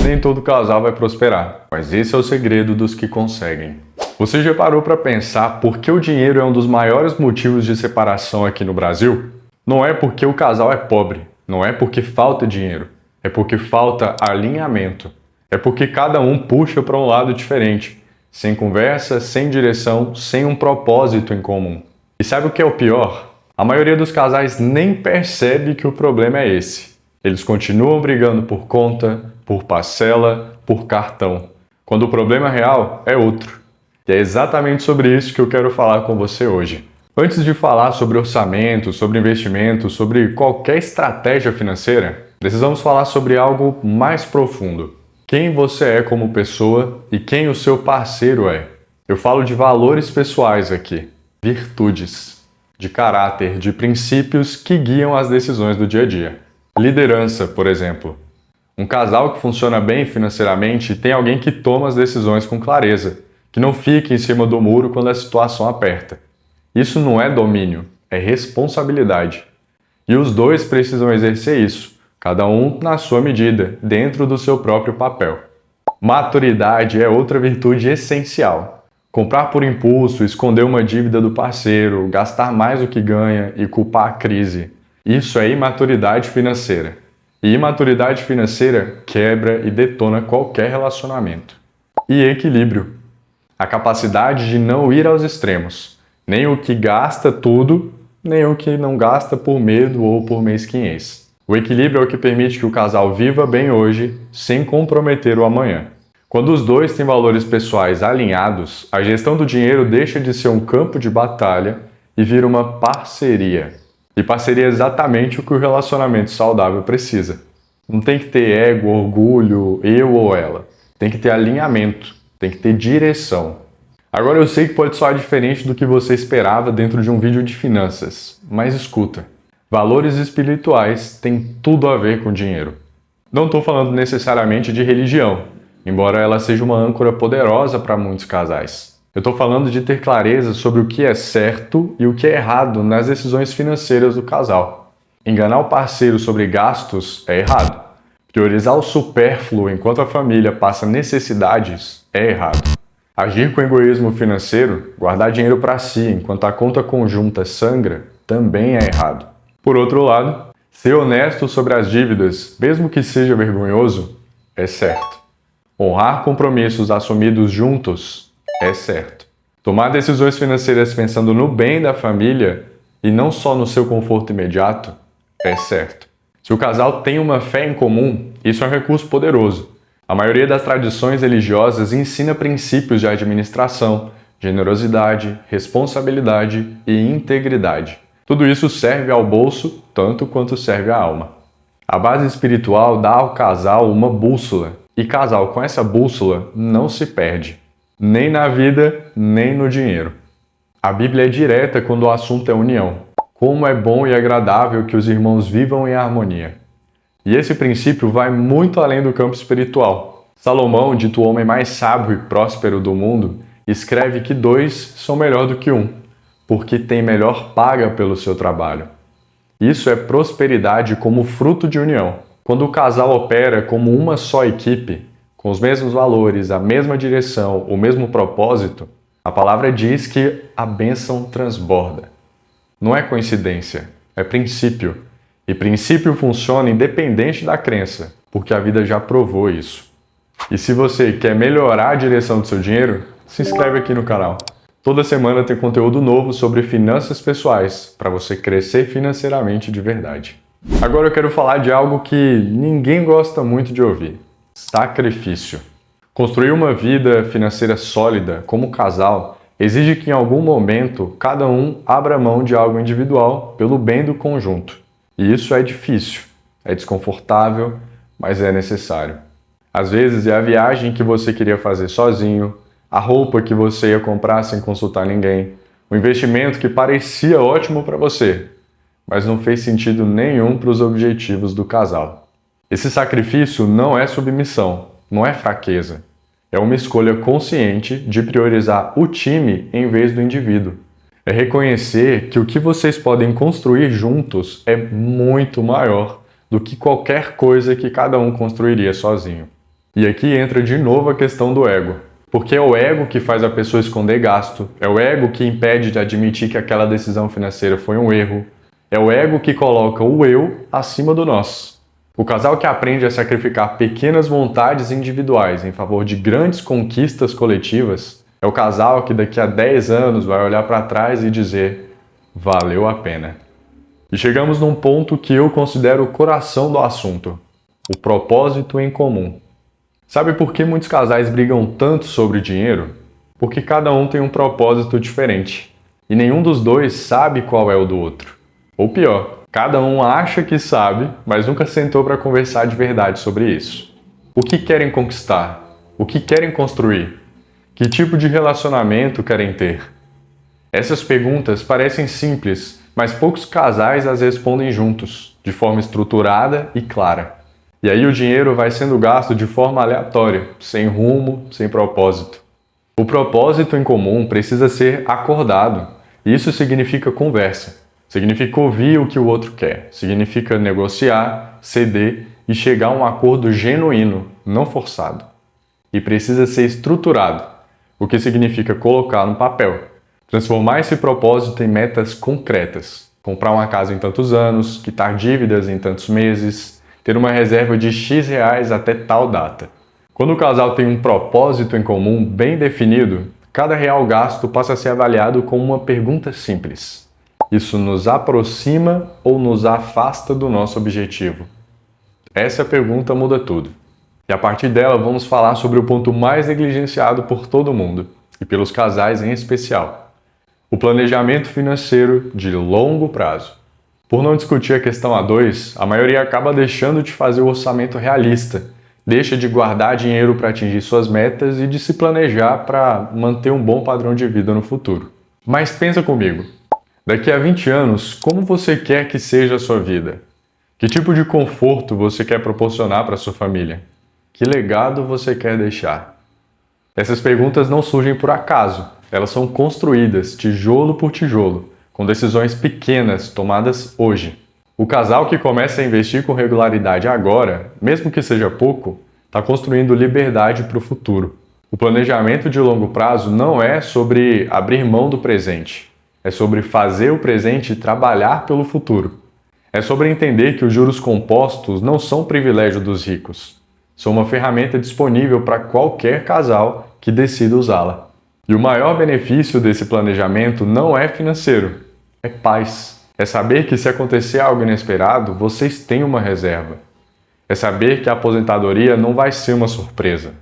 Nem todo casal vai prosperar, mas esse é o segredo dos que conseguem. Você já parou para pensar por que o dinheiro é um dos maiores motivos de separação aqui no Brasil? Não é porque o casal é pobre, não é porque falta dinheiro, é porque falta alinhamento. É porque cada um puxa para um lado diferente, sem conversa, sem direção, sem um propósito em comum. E sabe o que é o pior? A maioria dos casais nem percebe que o problema é esse. Eles continuam brigando por conta, por parcela, por cartão, quando o problema real é outro. E é exatamente sobre isso que eu quero falar com você hoje. Antes de falar sobre orçamento, sobre investimento, sobre qualquer estratégia financeira, precisamos falar sobre algo mais profundo. Quem você é como pessoa e quem o seu parceiro é. Eu falo de valores pessoais aqui, virtudes, de caráter, de princípios que guiam as decisões do dia a dia. Liderança, por exemplo. Um casal que funciona bem financeiramente tem alguém que toma as decisões com clareza, que não fica em cima do muro quando a situação aperta. Isso não é domínio, é responsabilidade. E os dois precisam exercer isso, cada um na sua medida, dentro do seu próprio papel. Maturidade é outra virtude essencial. Comprar por impulso, esconder uma dívida do parceiro, gastar mais do que ganha e culpar a crise. Isso é imaturidade financeira. E imaturidade financeira quebra e detona qualquer relacionamento. E equilíbrio. A capacidade de não ir aos extremos. Nem o que gasta tudo, nem o que não gasta por medo ou por mesquinhez. O equilíbrio é o que permite que o casal viva bem hoje, sem comprometer o amanhã. Quando os dois têm valores pessoais alinhados, a gestão do dinheiro deixa de ser um campo de batalha e vira uma parceria. E parceria é exatamente o que o relacionamento saudável precisa. Não tem que ter ego, orgulho, eu ou ela. Tem que ter alinhamento, tem que ter direção. Agora eu sei que pode soar diferente do que você esperava dentro de um vídeo de finanças, mas escuta. Valores espirituais têm tudo a ver com dinheiro. Não estou falando necessariamente de religião, embora ela seja uma âncora poderosa para muitos casais. Eu estou falando de ter clareza sobre o que é certo e o que é errado nas decisões financeiras do casal. Enganar o parceiro sobre gastos é errado. Priorizar o supérfluo enquanto a família passa necessidades é errado. Agir com egoísmo financeiro, guardar dinheiro para si enquanto a conta conjunta sangra, também é errado. Por outro lado, ser honesto sobre as dívidas, mesmo que seja vergonhoso, é certo. Honrar compromissos assumidos juntos é certo. Tomar decisões financeiras pensando no bem da família e não só no seu conforto imediato é certo. Se o casal tem uma fé em comum, isso é um recurso poderoso. A maioria das tradições religiosas ensina princípios de administração, generosidade, responsabilidade e integridade. Tudo isso serve ao bolso tanto quanto serve à alma. A base espiritual dá ao casal uma bússola, e casal com essa bússola não se perde. Nem na vida, nem no dinheiro. A Bíblia é direta quando o assunto é união. Como é bom e agradável que os irmãos vivam em harmonia. E esse princípio vai muito além do campo espiritual. Salomão, dito o homem mais sábio e próspero do mundo, escreve que 2 são melhor do que 1, porque tem melhor paga pelo seu trabalho. Isso é prosperidade como fruto de união. Quando o casal opera como uma só equipe, com os mesmos valores, a mesma direção, o mesmo propósito, a palavra diz que a bênção transborda. Não é coincidência, é princípio. E princípio funciona independente da crença, porque a vida já provou isso. E se você quer melhorar a direção do seu dinheiro, se inscreve aqui no canal. Toda semana tem conteúdo novo sobre finanças pessoais, para você crescer financeiramente de verdade. Agora eu quero falar de algo que ninguém gosta muito de ouvir. Sacrifício. Construir uma vida financeira sólida como casal exige que em algum momento cada um abra mão de algo individual pelo bem do conjunto. E isso é difícil, é desconfortável, mas é necessário. Às vezes é a viagem que você queria fazer sozinho, a roupa que você ia comprar sem consultar ninguém, o investimento que parecia ótimo para você, mas não fez sentido nenhum para os objetivos do casal. Esse sacrifício não é submissão, não é fraqueza. É uma escolha consciente de priorizar o time em vez do indivíduo. É reconhecer que o que vocês podem construir juntos é muito maior do que qualquer coisa que cada um construiria sozinho. E aqui entra de novo a questão do ego. Porque é o ego que faz a pessoa esconder gasto, é o ego que impede de admitir que aquela decisão financeira foi um erro, é o ego que coloca o eu acima do nós. O casal que aprende a sacrificar pequenas vontades individuais em favor de grandes conquistas coletivas é o casal que daqui a 10 anos vai olhar para trás e dizer: valeu a pena. E chegamos num ponto que eu considero o coração do assunto: o propósito em comum. Sabe por que muitos casais brigam tanto sobre dinheiro? Porque cada um tem um propósito diferente. E nenhum dos dois sabe qual é o do outro. Ou pior, cada um acha que sabe, mas nunca sentou para conversar de verdade sobre isso. O que querem conquistar? O que querem construir? Que tipo de relacionamento querem ter? Essas perguntas parecem simples, mas poucos casais as respondem juntos, de forma estruturada e clara. E aí o dinheiro vai sendo gasto de forma aleatória, sem rumo, sem propósito. O propósito em comum precisa ser acordado. Isso significa conversa. Significa ouvir o que o outro quer. Significa negociar, ceder e chegar a um acordo genuíno, não forçado. E precisa ser estruturado, o que significa colocar no papel. Transformar esse propósito em metas concretas. Comprar uma casa em tantos anos, quitar dívidas em tantos meses, ter uma reserva de X reais até tal data. Quando o casal tem um propósito em comum bem definido, cada real gasto passa a ser avaliado com uma pergunta simples: isso nos aproxima ou nos afasta do nosso objetivo? Essa pergunta muda tudo. E a partir dela vamos falar sobre o ponto mais negligenciado por todo mundo, e pelos casais em especial: o planejamento financeiro de longo prazo. Por não discutir a questão a dois, a maioria acaba deixando de fazer o orçamento realista, deixa de guardar dinheiro para atingir suas metas e de se planejar para manter um bom padrão de vida no futuro. Mas pensa comigo, daqui a 20 anos, como você quer que seja a sua vida? Que tipo de conforto você quer proporcionar para sua família? Que legado você quer deixar? Essas perguntas não surgem por acaso, elas são construídas tijolo por tijolo, com decisões pequenas tomadas hoje. O casal que começa a investir com regularidade agora, mesmo que seja pouco, está construindo liberdade para o futuro. O planejamento de longo prazo não é sobre abrir mão do presente, é sobre fazer o presente trabalhar pelo futuro. É sobre entender que os juros compostos não são privilégio dos ricos, são uma ferramenta disponível para qualquer casal que decida usá-la. E o maior benefício desse planejamento não é financeiro, é paz. É saber que se acontecer algo inesperado, vocês têm uma reserva. É saber que a aposentadoria não vai ser uma surpresa.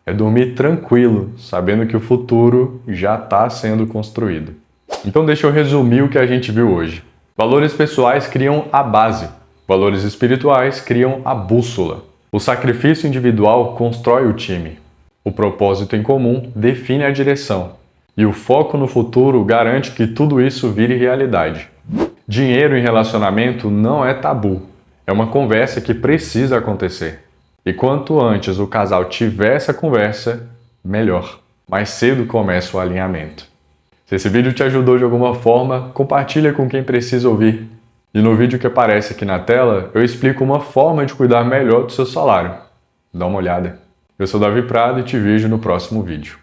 É dormir tranquilo, sabendo que o futuro já está sendo construído. Então deixa eu resumir o que a gente viu hoje. Valores pessoais criam a base. Valores espirituais criam a bússola. O sacrifício individual constrói o time. O propósito em comum define a direção. E o foco no futuro garante que tudo isso vire realidade. Dinheiro em relacionamento não é tabu. É uma conversa que precisa acontecer. E quanto antes o casal tiver essa conversa, melhor. Mais cedo começa o alinhamento. Se esse vídeo te ajudou de alguma forma, compartilha com quem precisa ouvir. E no vídeo que aparece aqui na tela, eu explico uma forma de cuidar melhor do seu salário. Dá uma olhada. Eu sou Davi Prado e te vejo no próximo vídeo.